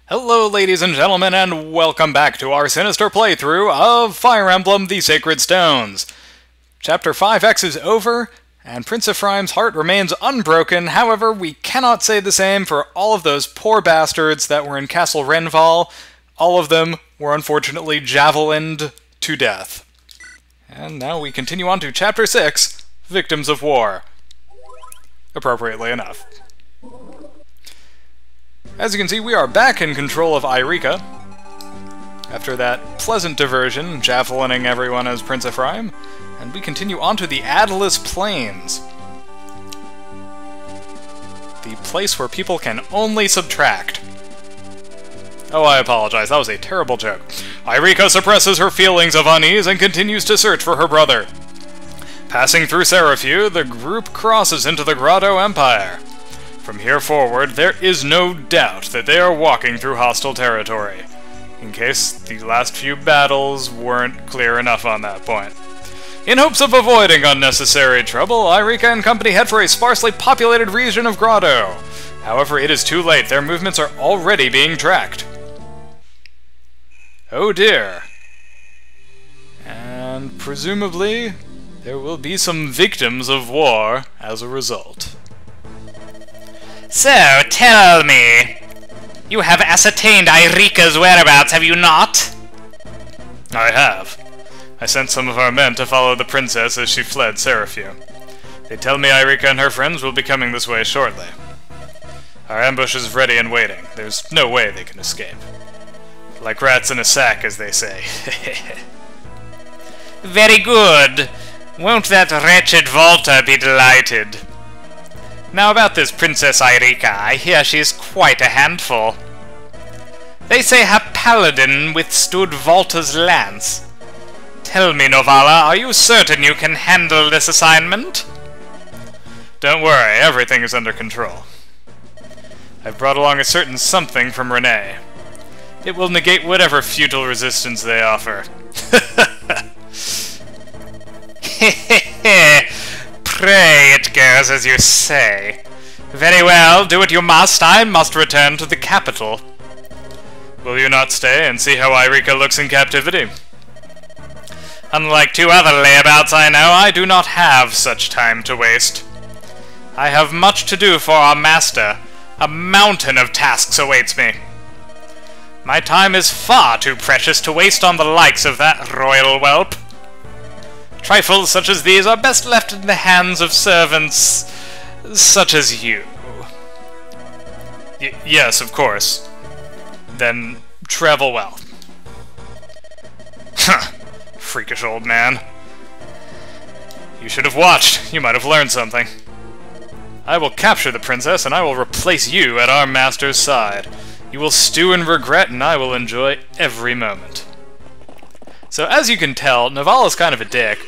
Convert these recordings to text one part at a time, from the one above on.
Hello ladies and gentlemen, and welcome back to our sinister playthrough of Fire Emblem: The Sacred Stones. Chapter 5X is over, and Prince Ephraim's heart remains unbroken. However, we cannot say the same for all of those poor bastards that were in Castle Renval. All of them were unfortunately javelined to death. And now we continue on to Chapter 6, Victims of War. Appropriately enough. As you can see, we are back in control of Eirika. After that pleasant diversion, javelining everyone as Prince Ephraim, and we continue on to the Atlas Plains. The place where people can only subtract. Oh, I apologize, that was a terrible joke. Eirika suppresses her feelings of unease and continues to search for her brother. Passing through Seraphiu, the group crosses into the Grotto Empire. From here forward, there is no doubt that they are walking through hostile territory, in case the last few battles weren't clear enough on that point. In hopes of avoiding unnecessary trouble, Eirika and company head for a sparsely populated region of Grotto. However, it is too late. Their movements are already being tracked. Oh dear. And presumably, there will be some victims of war as a result. So, tell me, you have ascertained Eirika's whereabouts, have you not? I have. I sent some of our men to follow the princess as she fled Seraphiu. They tell me Eirika and her friends will be coming this way shortly. Our ambush is ready and waiting. There's no way they can escape. Like rats in a sack, as they say. Very good. Won't that wretched Volta be delighted? Now about this Princess Eirika, I hear she's quite a handful. They say her paladin withstood Volta's lance. Tell me, Novala, are you certain you can handle this assignment? Don't worry, everything is under control. I've brought along a certain something from Renais. It will negate whatever futile resistance they offer. Pray it goes as you say. Very well, do what you must. I must return to the capital. Will you not stay and see how Eirika looks in captivity? Unlike two other layabouts I know, I do not have such time to waste. I have much to do for our master. A mountain of tasks awaits me. My time is far too precious to waste on the likes of that royal whelp. Trifles such as these are best left in the hands of servants such as you. Yes, of course. Then travel well. Huh. Freakish old man. You should have watched. You might have learned something. I will capture the princess, and I will replace you at our master's side. You will stew in regret, and I will enjoy every moment. So as you can tell, Novala's kind of a dick.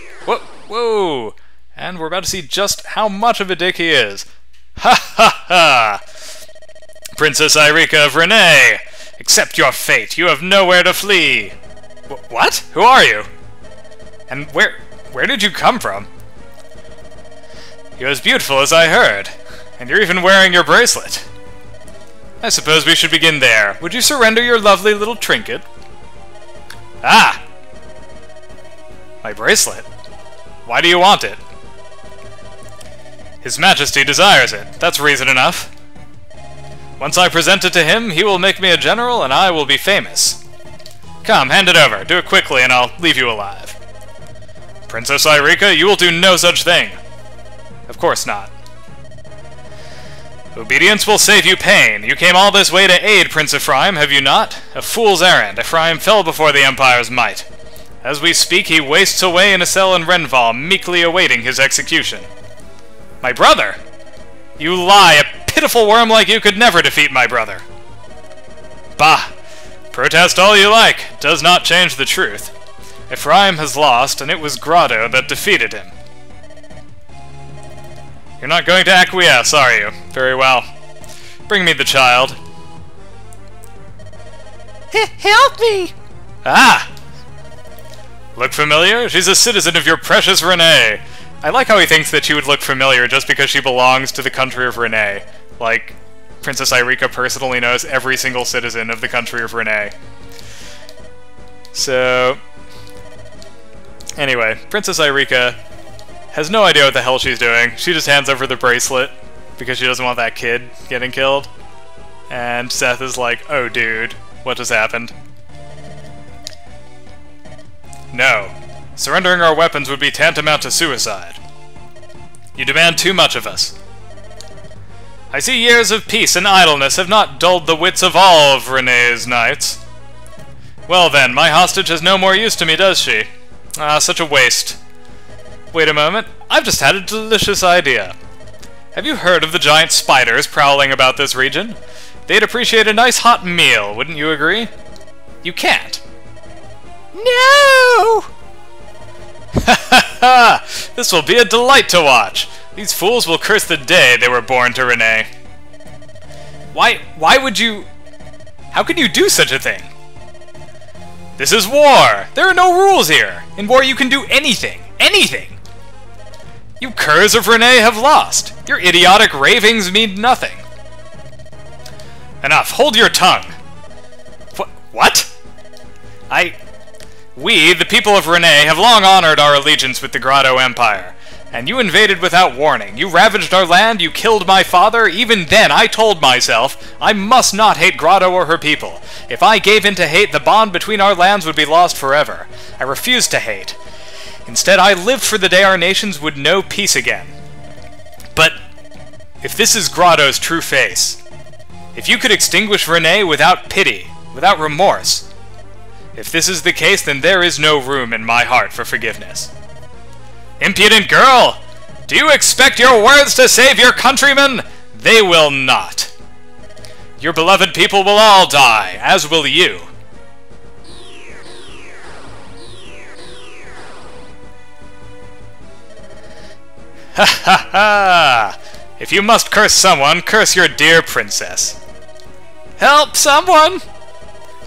Whoa! And we're about to see just how much of a dick he is. Ha ha ha! Princess Eirika of Renais! Accept your fate. You have nowhere to flee. What? Who are you? And where did you come from? You're as beautiful as I heard. And you're even wearing your bracelet. I suppose we should begin there. Would you surrender your lovely little trinket? Ah! My bracelet? Why do you want it? His Majesty desires it. That's reason enough. Once I present it to him, he will make me a general, and I will be famous. Come, hand it over. Do it quickly, and I'll leave you alive. Princess Eirika, you will do no such thing. Of course not. Obedience will save you pain. You came all this way to aid Prince Ephraim, have you not? A fool's errand. Ephraim fell before the Empire's might. As we speak, he wastes away in a cell in Renval, meekly awaiting his execution. My brother? You lie. A pitiful worm like you could never defeat my brother. Bah! Protest all you like. It does not change the truth. Ephraim has lost, and it was Grotto that defeated him. You're not going to acquiesce, are you? Very well. Bring me the child. Help me! Ah! Look familiar? She's a citizen of your precious Renais. I like how he thinks that she would look familiar just because she belongs to the country of Renais. Like, Princess Eirika personally knows every single citizen of the country of Renais. So, anyway, Princess Eirika has no idea what the hell she's doing. She just hands over the bracelet because she doesn't want that kid getting killed. And Seth is like, oh dude, what just happened? No. Surrendering our weapons would be tantamount to suicide. You demand too much of us. I see years of peace and idleness have not dulled the wits of all of Renais' knights. Well then, my hostage has no more use to me, does she? Ah, such a waste. Wait a moment, I've just had a delicious idea. Have you heard of the giant spiders prowling about this region? They'd appreciate a nice hot meal, wouldn't you agree? You can't. No! Ha ha ha! This will be a delight to watch! These fools will curse the day they were born to Renais. Why would you... How could you do such a thing? This is war! There are no rules here! In war you can do anything! Anything! You curs of Renais have lost! Your idiotic ravings mean nothing! Enough! Hold your tongue! What? We, the people of Renais, have long honored our allegiance with the Grotto Empire. And you invaded without warning. You ravaged our land, you killed my father. Even then, I told myself, I must not hate Grotto or her people. If I gave in to hate, the bond between our lands would be lost forever. I refused to hate. Instead, I lived for the day our nations would know peace again. But if this is Grotto's true face, if you could extinguish Renais without pity, without remorse, if this is the case, then there is no room in my heart for forgiveness. Impudent girl! Do you expect your words to save your countrymen? They will not. Your beloved people will all die, as will you. Ha ha ha! If you must curse someone, curse your dear princess. Help someone!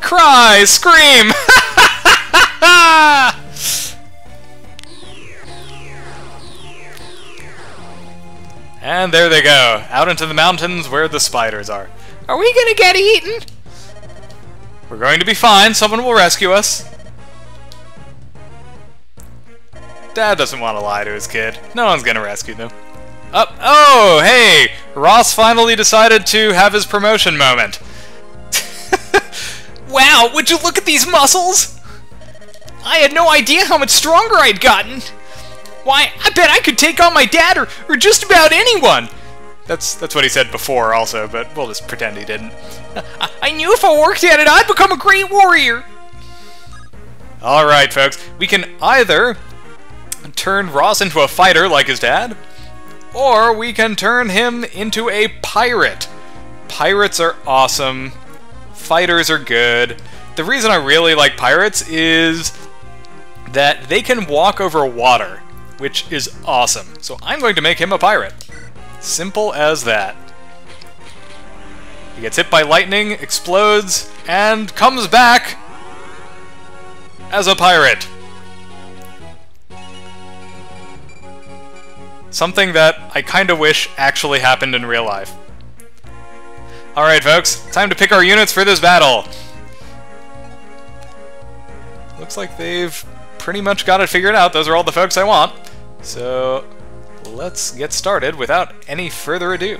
Cry! Scream! Ha ha ha! And there they go, out into the mountains where the spiders are. Are we gonna get eaten? We're going to be fine, someone will rescue us. Dad doesn't want to lie to his kid. No one's gonna rescue them. Oh, hey! Ross finally decided to have his promotion moment. Wow, would you look at these muscles? I had no idea how much stronger I'd gotten. Why, I bet I could take on my dad or just about anyone! That's what he said before also, but we'll just pretend he didn't. I knew if I worked at it, I'd become a great warrior! Alright, folks, we can either turn Ross into a fighter like his dad, or we can turn him into a pirate. Pirates are awesome. Fighters are good. The reason I really like pirates is that they can walk over water, which is awesome. So I'm going to make him a pirate. Simple as that. He gets hit by lightning, explodes, and comes back as a pirate. Something that I kinda wish actually happened in real life. Alright folks, time to pick our units for this battle. Looks like they've pretty much got it figured out. Those are all the folks I want. So let's get started without any further ado.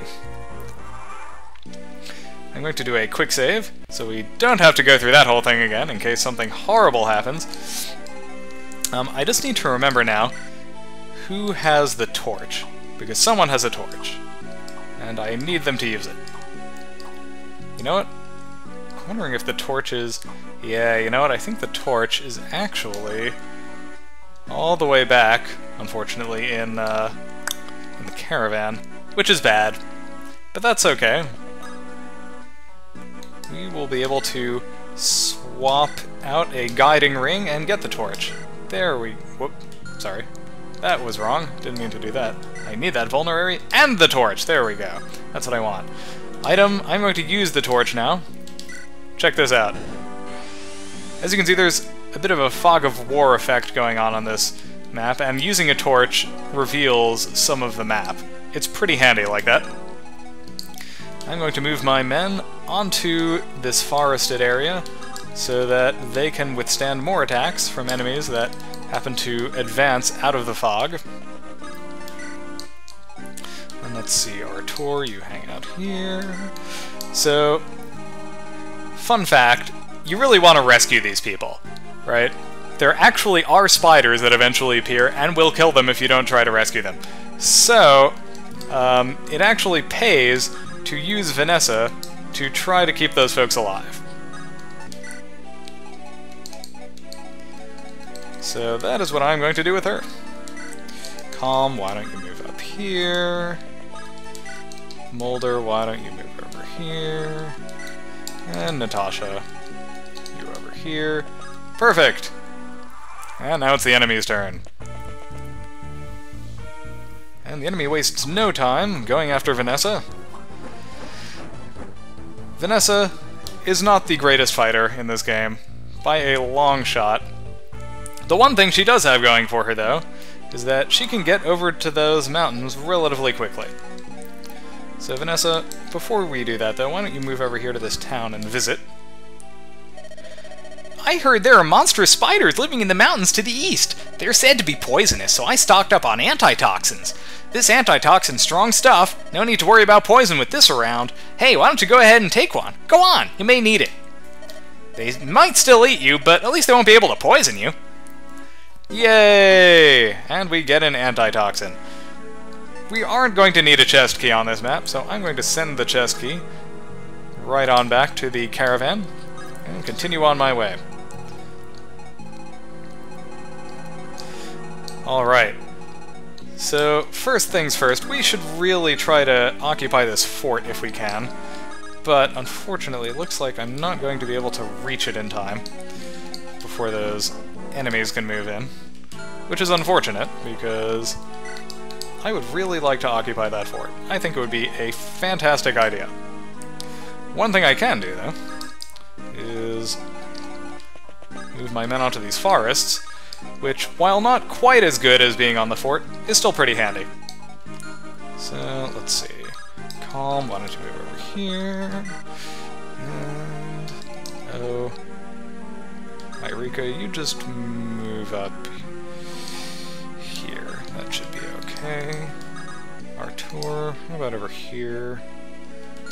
I'm going to do a quick save, so we don't have to go through that whole thing again in case something horrible happens. I just need to remember now who has the torch, because someone has a torch, and I need them to use it. You know what? I'm wondering if the torch is... Yeah, you know what? I think the torch is actually all the way back, unfortunately, in the caravan, which is bad, but that's okay. We will be able to swap out a guiding ring and get the torch. There we... Whoop. Sorry. That was wrong. Didn't mean to do that. I need that vulnerary and the torch. There we go. That's what I want. Item, I'm going to use the torch now. Check this out. As you can see, there's a bit of a fog of war effect going on this map, and using a torch reveals some of the map. It's pretty handy like that. I'm going to move my men onto this forested area so that they can withstand more attacks from enemies that happen to advance out of the fog. And let's see, Artur, you hang out here. So, fun fact, you really want to rescue these people, right? There actually are spiders that eventually appear and will kill them if you don't try to rescue them. So, it actually pays to use Vanessa to try to keep those folks alive. So that is what I'm going to do with her. Calm, why don't you move up here? Mulder, why don't you move over here? And Natasha, you over here. Perfect! And now it's the enemy's turn. And the enemy wastes no time going after Vanessa. Vanessa is not the greatest fighter in this game, by a long shot. The one thing she does have going for her, though, is that she can get over to those mountains relatively quickly. So Vanessa, before we do that, though, why don't you move over here to this town and visit? I heard there are monstrous spiders living in the mountains to the east. They're said to be poisonous, so I stocked up on antitoxins. This antitoxin's strong stuff. No need to worry about poison with this around. Hey, why don't you go ahead and take one? Go on, you may need it. They might still eat you, but at least they won't be able to poison you. Yay! And we get an antitoxin. We aren't going to need a chest key on this map, so I'm going to send the chest key right on back to the caravan and continue on my way. Alright. So, first things first, we should really try to occupy this fort if we can. But, unfortunately, it looks like I'm not going to be able to reach it in time before those enemies can move in. Which is unfortunate, because I would really like to occupy that fort. I think it would be a fantastic idea. One thing I can do, though, is move my men onto these forests, which, while not quite as good as being on the fort, is still pretty handy. So, let's see. Calm, why don't you move over here? And... oh... Eirika, you just move up here. That should be okay. Artur, how about over here?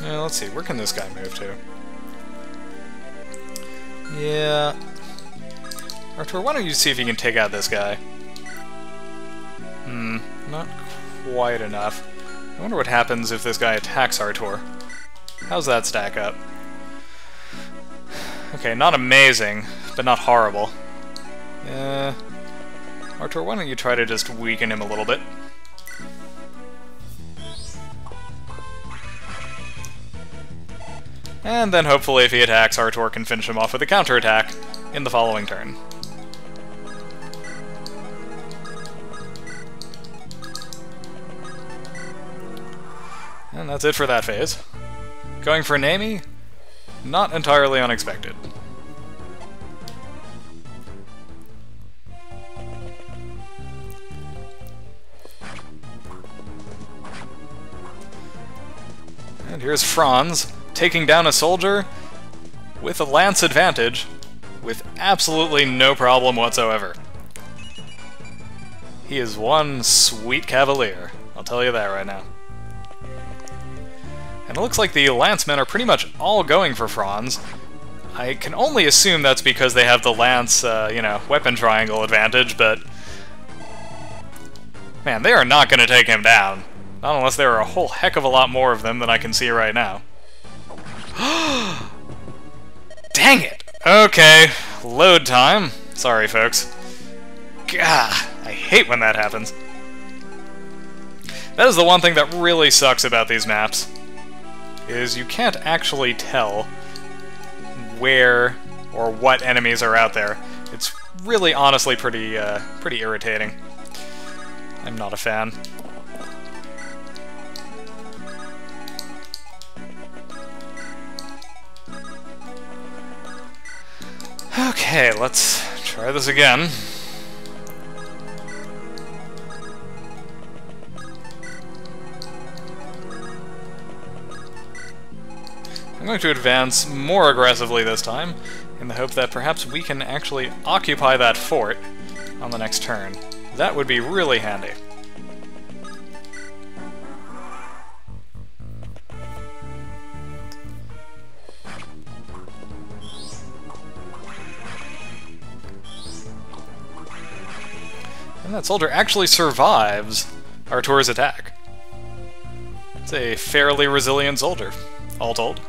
Let's see, where can this guy move to? Yeah... Artur, why don't you see if you can take out this guy? Not quite enough. I wonder what happens if this guy attacks Artur. How's that stack up? Okay, not amazing, but not horrible. Artur, why don't you try to just weaken him a little bit? And then hopefully if he attacks, Artur can finish him off with a counterattack in the following turn. And that's it for that phase. Going for Nami? Not entirely unexpected. And here's Franz, taking down a soldier with a lance advantage, with absolutely no problem whatsoever. He is one sweet cavalier, I'll tell you that right now. And it looks like the lancemen are pretty much all going for Franz. I can only assume that's because they have the lance, weapon triangle advantage, but... man, they are not going to take him down. Not unless there are a whole heck of a lot more of them than I can see right now. Dang it! Okay, load time. Sorry, folks. Gah, I hate when that happens. That is the one thing that really sucks about these maps, is you can't actually tell where or what enemies are out there. It's really, honestly, pretty irritating. I'm not a fan. Okay, let's try this again. going to advance more aggressively this time, in the hope that perhaps we can actually occupy that fort on the next turn. That would be really handy. And that soldier actually survives Artur's attack. It's a fairly resilient soldier, all told.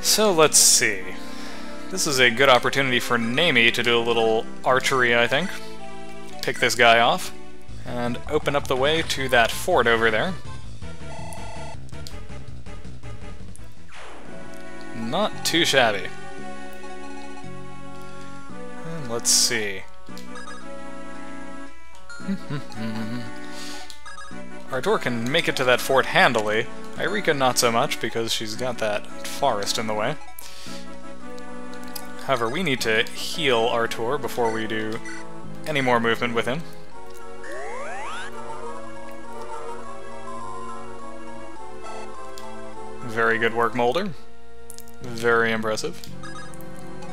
So let's see. This is a good opportunity for Nami to do a little archery, I think. Pick this guy off, and open up the way to that fort over there. Not too shabby. And let's see. Artur can make it to that fort handily. Eirika not so much, because she's got that forest in the way. However, we need to heal Artur before we do any more movement with him. Very good work, Molder. Very impressive.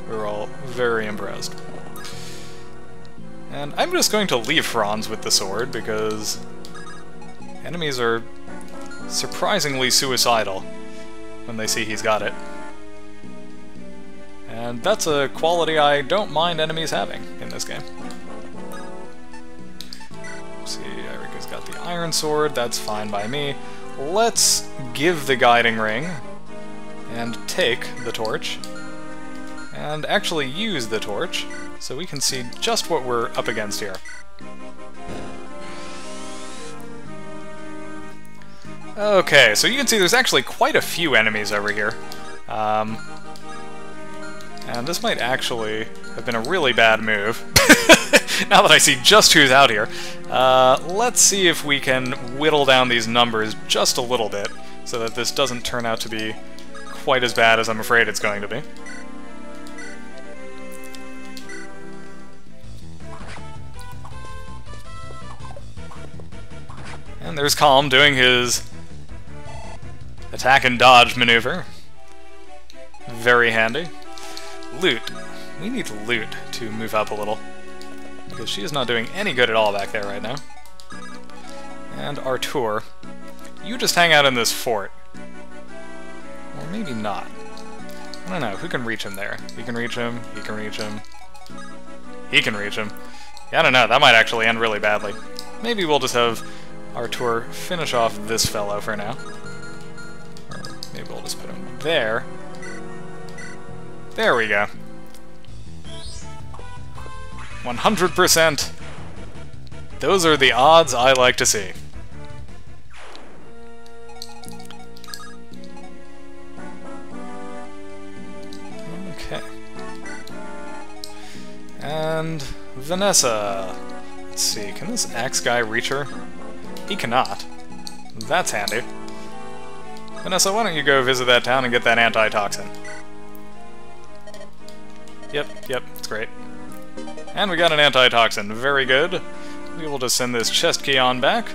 We're all very impressed. And I'm just going to leave Franz with the sword, because enemies are surprisingly suicidal when they see he's got it. And that's a quality I don't mind enemies having in this game. See, Eirika's got the iron sword, that's fine by me. Let's give the guiding ring, and take the torch, and actually use the torch, so we can see just what we're up against here. Okay, so you can see there's actually quite a few enemies over here. And this might actually have been a really bad move. Now that I see just who's out here. Let's see if we can whittle down these numbers just a little bit, so that this doesn't turn out to be quite as bad as I'm afraid it's going to be. And there's Calm doing his attack and dodge maneuver. Very handy. Loot. We need loot to move up a little, because she is not doing any good at all back there right now. And Artur, you just hang out in this fort. Or maybe not. I don't know, who can reach him there? He can reach him, he can reach him. He can reach him. Yeah, I don't know, that might actually end really badly. Maybe we'll just have Artur finish off this fellow for now. Or maybe we'll just put him there. There we go. 100%! Those are the odds I like to see. Okay. And Vanessa. Let's see, can this axe guy reach her? He cannot. That's handy. Vanessa, why don't you go visit that town and get that antitoxin? Yep, it's great. And we got an antitoxin, very good. We will just send this chest key on back.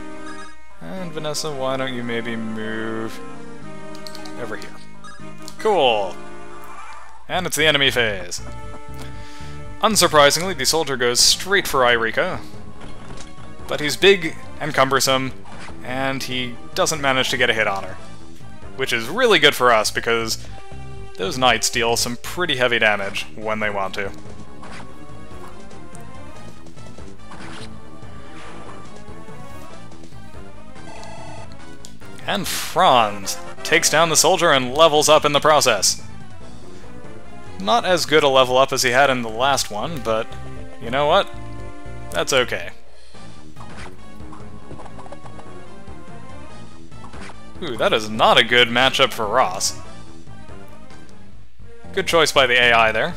And Vanessa, why don't you maybe move over here? Cool! And it's the enemy phase. Unsurprisingly, the soldier goes straight for Eirika. But he's big and cumbersome, and he doesn't manage to get a hit on her. Which is really good for us, because those knights deal some pretty heavy damage when they want to. And Franz takes down the soldier and levels up in the process. Not as good a level up as he had in the last one, but you know what? That's okay. Ooh, that is not a good matchup for Ross. Good choice by the AI there.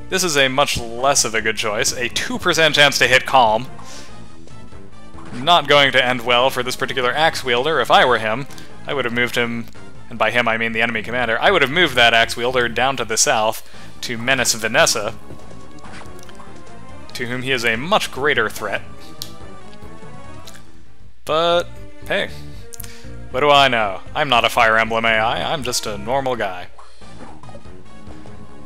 This is a much less of a good choice. A 2% chance to hit Calm. Not going to end well for this particular axe wielder. If I were him, I would have moved him, and by him I mean the enemy commander, I would have moved that axe wielder down to the south to menace Vanessa, to whom he is a much greater threat. But, hey, What do I know? I'm not a Fire Emblem AI, I'm just a normal guy.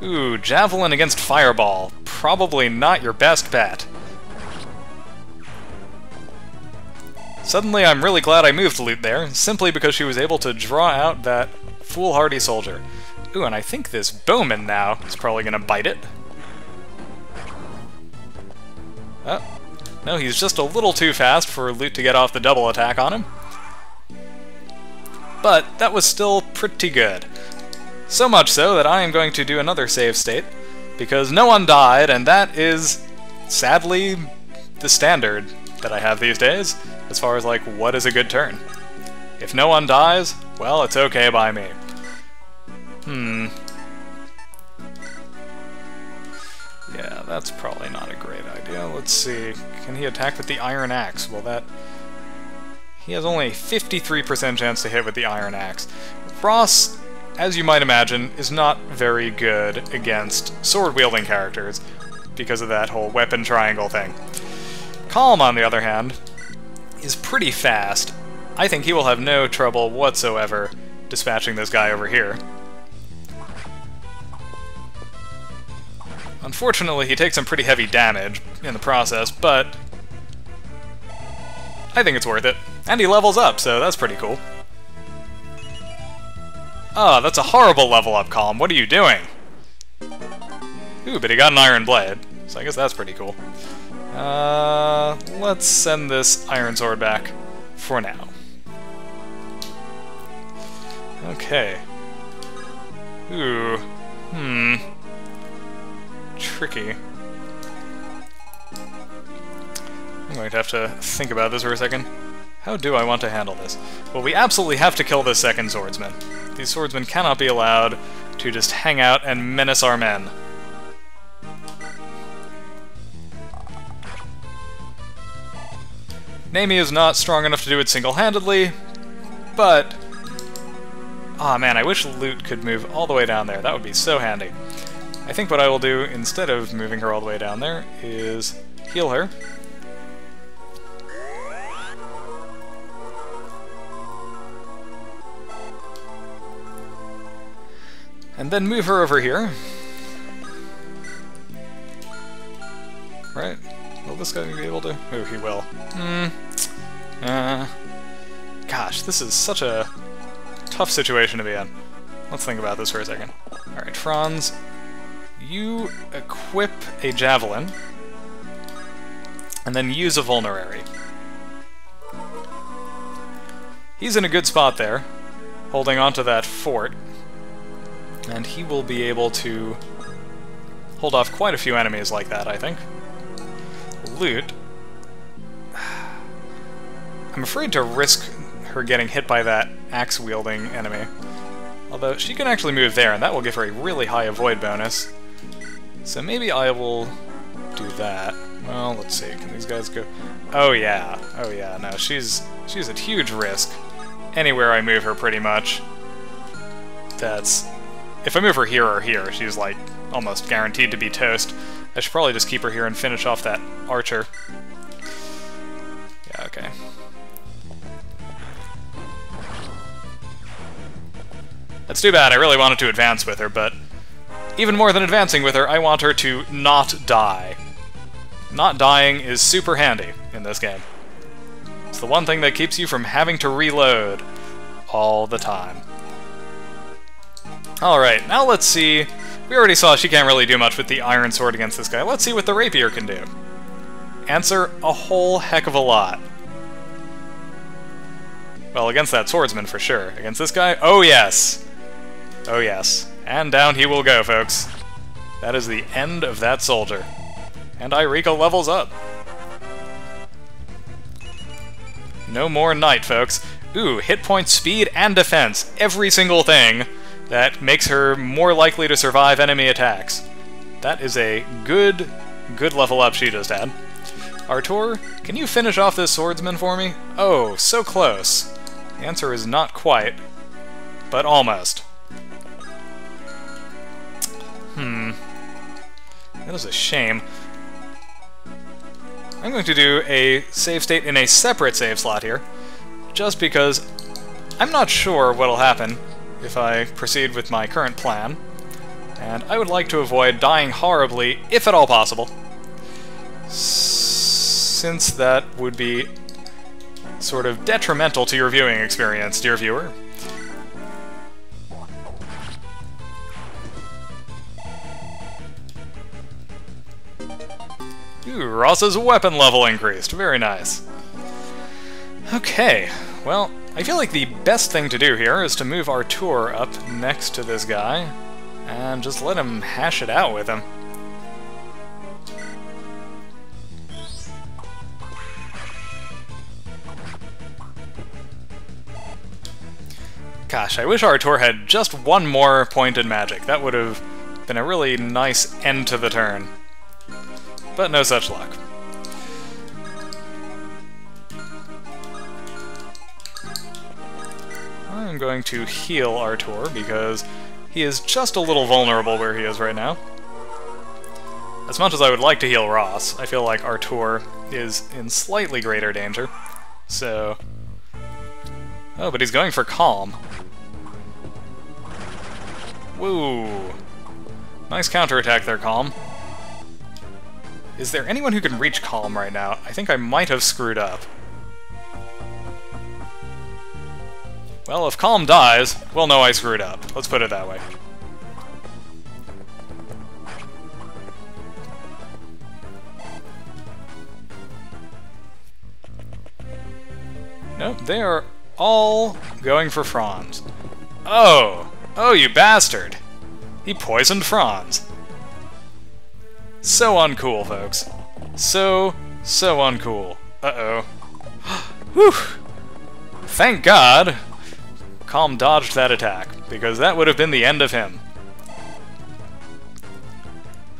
Ooh, Javelin against Fireball. Probably not your best bet. Suddenly I'm really glad I moved Lute there, simply because she was able to draw out that foolhardy soldier. Ooh, and I think this bowman now is probably gonna bite it. Oh, no, he's just a little too fast for Lute to get off the double attack on him. But that was still pretty good. So much so that I am going to do another save state, because no one died, and that is, sadly, the standard that I have these days, as far as, like, what is a good turn. If no one dies, well, it's okay by me. Yeah, that's probably not a great idea. Let's see. Can he attack with the Iron Axe? Well, that... He has only a 53% chance to hit with the Iron Axe. Ross, as you might imagine, is not very good against sword-wielding characters because of that whole weapon triangle thing. Calm, on the other hand, is pretty fast. I think he will have no trouble whatsoever dispatching this guy over here. Unfortunately, he takes some pretty heavy damage in the process, but I think it's worth it. And he levels up, so that's pretty cool. Oh, that's a horrible level up, Calm. What are you doing? Ooh, but he got an Iron Blade, so I guess that's pretty cool. Let's send this Iron Sword back for now. Okay. Ooh. Tricky. I'm going to have to think about this for a second. How do I want to handle this? Well, we absolutely have to kill this second swordsman. These swordsmen cannot be allowed to just hang out and menace our men. Nami is not strong enough to do it single-handedly, but... Aw, man, I wish Lute could move all the way down there. That would be so handy. I think what I will do, instead of moving her all the way down there, is heal her. And then move her over here. Right? Will this guy be able to? Oh, he will. Gosh, this is such a tough situation to be in. Let's think about this for a second. Alright, Franz, you equip a javelin, and then use a vulnerary. He's in a good spot there, holding onto that fort, and he will be able to hold off quite a few enemies like that, I think. Lute, I'm afraid to risk her getting hit by that axe-wielding enemy. Although, she can actually move there, and that will give her a really high avoid bonus. So maybe I will do that. Well, let's see, can these guys go... Oh yeah, no, she's at huge risk. Anywhere I move her, pretty much. That's... If I move her here or here, she's, like, almost guaranteed to be toast. I should probably just keep her here and finish off that archer. Yeah, okay. That's too bad, I really wanted to advance with her, but even more than advancing with her, I want her to not die. Not dying is super handy in this game. It's the one thing that keeps you from having to reload all the time. Alright, now let's see. We already saw she can't really do much with the iron sword against this guy. Let's see what the rapier can do. Answer, a whole heck of a lot. Well, against that swordsman for sure. Against this guy? Oh yes! Oh yes. And down he will go, folks. That is the end of that soldier. And Eirika levels up. No more knight, folks. Ooh, hit point, speed, and defense. Every single thing that makes her more likely to survive enemy attacks. That is a good level up she just had. Artur, can you finish off this swordsman for me? Oh, so close. The answer is not quite, but almost. That is a shame. I'm going to do a save state in a separate save slot here, just because I'm not sure what'll happen if I proceed with my current plan, and I would like to avoid dying horribly, if at all possible, since that would be sort of detrimental to your viewing experience, dear viewer. Ooh, Ross's weapon level increased. Very nice. Okay, well, I feel like the best thing to do here is to move Artur up next to this guy, and just let him hash it out with him. Gosh, I wish Artur had just one more pointed magic. That would have been a really nice end to the turn. But no such luck. I'm going to heal Artur because he is just a little vulnerable where he is right now. As much as I would like to heal Ross, I feel like Artur is in slightly greater danger. So... Oh, but he's going for Calm. Woo! Nice counterattack there, Calm. Is there anyone who can reach Calm right now? I think I might have screwed up. Well, if Calm dies, we'll know I screwed up. Let's put it that way. Nope, they are all going for Franz. Oh! Oh, you bastard! He poisoned Franz. So uncool, folks. So uncool. Uh-oh. Whew! Thank God Calm dodged that attack, because that would have been the end of him.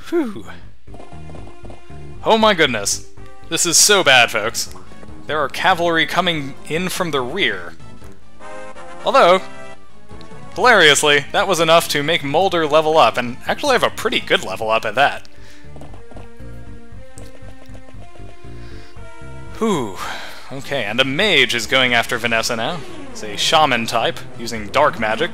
Whew. Oh my goodness. This is so bad, folks. There are cavalry coming in from the rear. Although, hilariously, that was enough to make Mulder level up, and actually have a pretty good level up at that. Whew. Okay, and a mage is going after Vanessa now. It's a shaman type, using dark magic.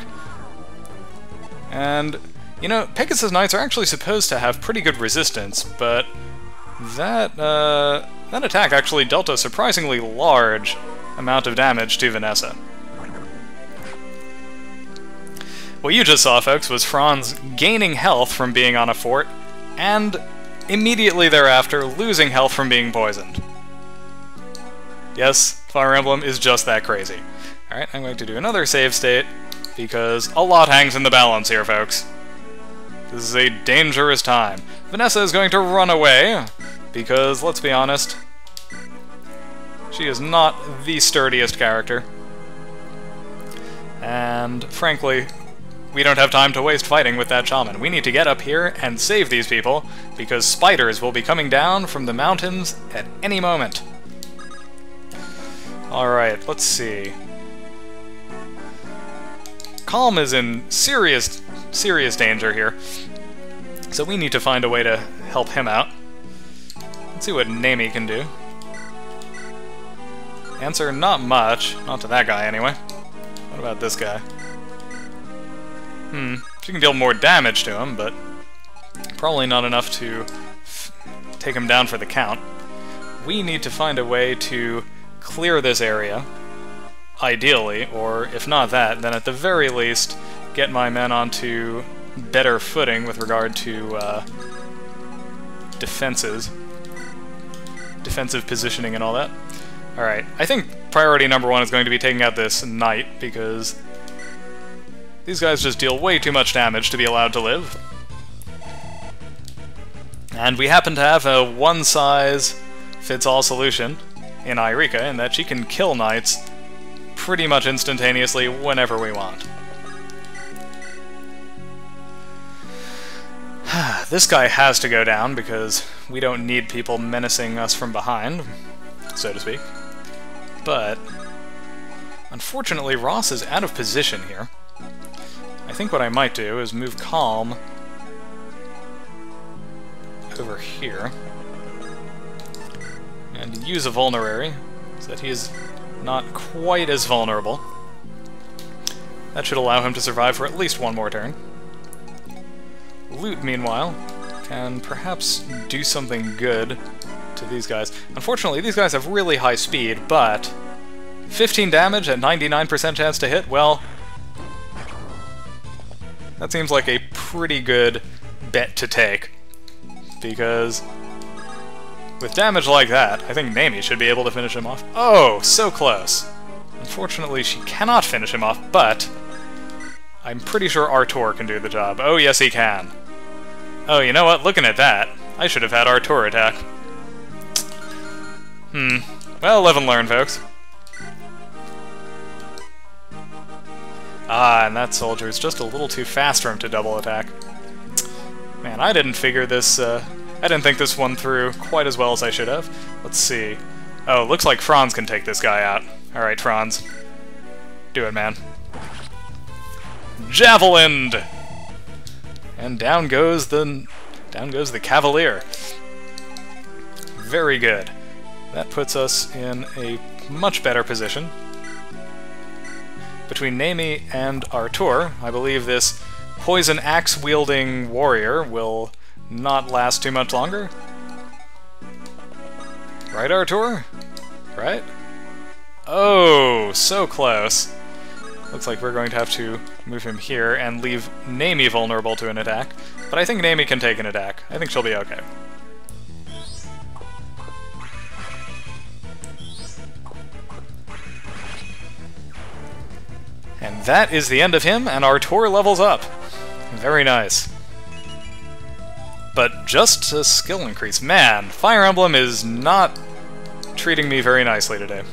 And, you know, Pegasus Knights are actually supposed to have pretty good resistance, but that attack actually dealt a surprisingly large amount of damage to Vanessa. What you just saw, folks, was Franz gaining health from being on a fort, and immediately thereafter losing health from being poisoned. Yes, Fire Emblem is just that crazy. Alright, I'm going to do another save state, because a lot hangs in the balance here, folks. This is a dangerous time. Vanessa is going to run away, because, let's be honest, she is not the sturdiest character. And, frankly, we don't have time to waste fighting with that shaman. We need to get up here and save these people, because spiders will be coming down from the mountains at any moment. Alright, let's see. Calm is in serious danger here, so we need to find a way to help him out. Let's see what Nami can do. Answer, not much. Not to that guy, anyway. What about this guy? She can deal more damage to him, but probably not enough to take him down for the count. We need to find a way to clear this area, ideally, or if not that, then at the very least get my men onto better footing with regard to defensive positioning and all that. Alright, I think priority number one is going to be taking out this knight, because these guys just deal way too much damage to be allowed to live. And we happen to have a one-size-fits-all solution in Eirika, in that she can kill knights pretty much instantaneously whenever we want. This guy has to go down, because we don't need people menacing us from behind, so to speak. But, unfortunately, Ross is out of position here. I think what I might do is move Calm over here, and use a vulnerary, so that he is not quite as vulnerable. That should allow him to survive for at least one more turn. Loot, meanwhile, can perhaps do something good to these guys. Unfortunately, these guys have really high speed, but 15 damage and 99% chance to hit, well, that seems like a pretty good bet to take. Because with damage like that, I think Nami should be able to finish him off. Oh, so close. Unfortunately, she cannot finish him off, but I'm pretty sure Artur can do the job. Oh, yes, he can. Oh, you know what? Looking at that, I should have had Artur attack. Well, live and learn, folks. Ah, and that soldier is just a little too fast for him to double attack. Man, I didn't figure this, I didn't think this one through quite as well as I should have. Let's see. Oh, looks like Franz can take this guy out. Alright, Franz. Do it, man. Javelin! And down goes the Cavalier. Very good. That puts us in a much better position. Between Nami and Artur, I believe this poison axe-wielding warrior will not last too much longer. Right, Artur? Right? Oh, so close. Looks like we're going to have to move him here and leave Nami vulnerable to an attack. But I think Nami can take an attack. I think she'll be okay. And that is the end of him, and Artur levels up. Very nice. But just a skill increase. Man, Fire Emblem is not treating me very nicely today.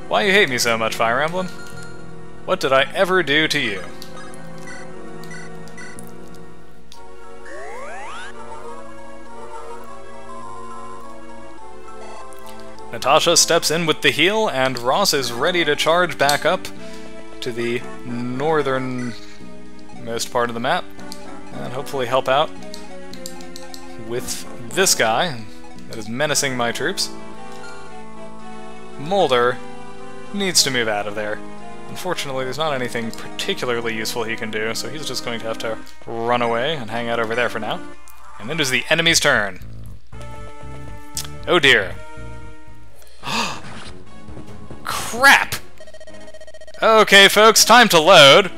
Why you hate me so much, Fire Emblem? What did I ever do to you? Natasha steps in with the heal, and Ross is ready to charge back up to the northernmost part of the map, and hopefully help out with this guy that is menacing my troops. Mulder needs to move out of there. Unfortunately, there's not anything particularly useful he can do, so he's just going to have to run away and hang out over there for now. And then it is the enemy's turn. Oh dear. Crap! Okay, folks, time to load.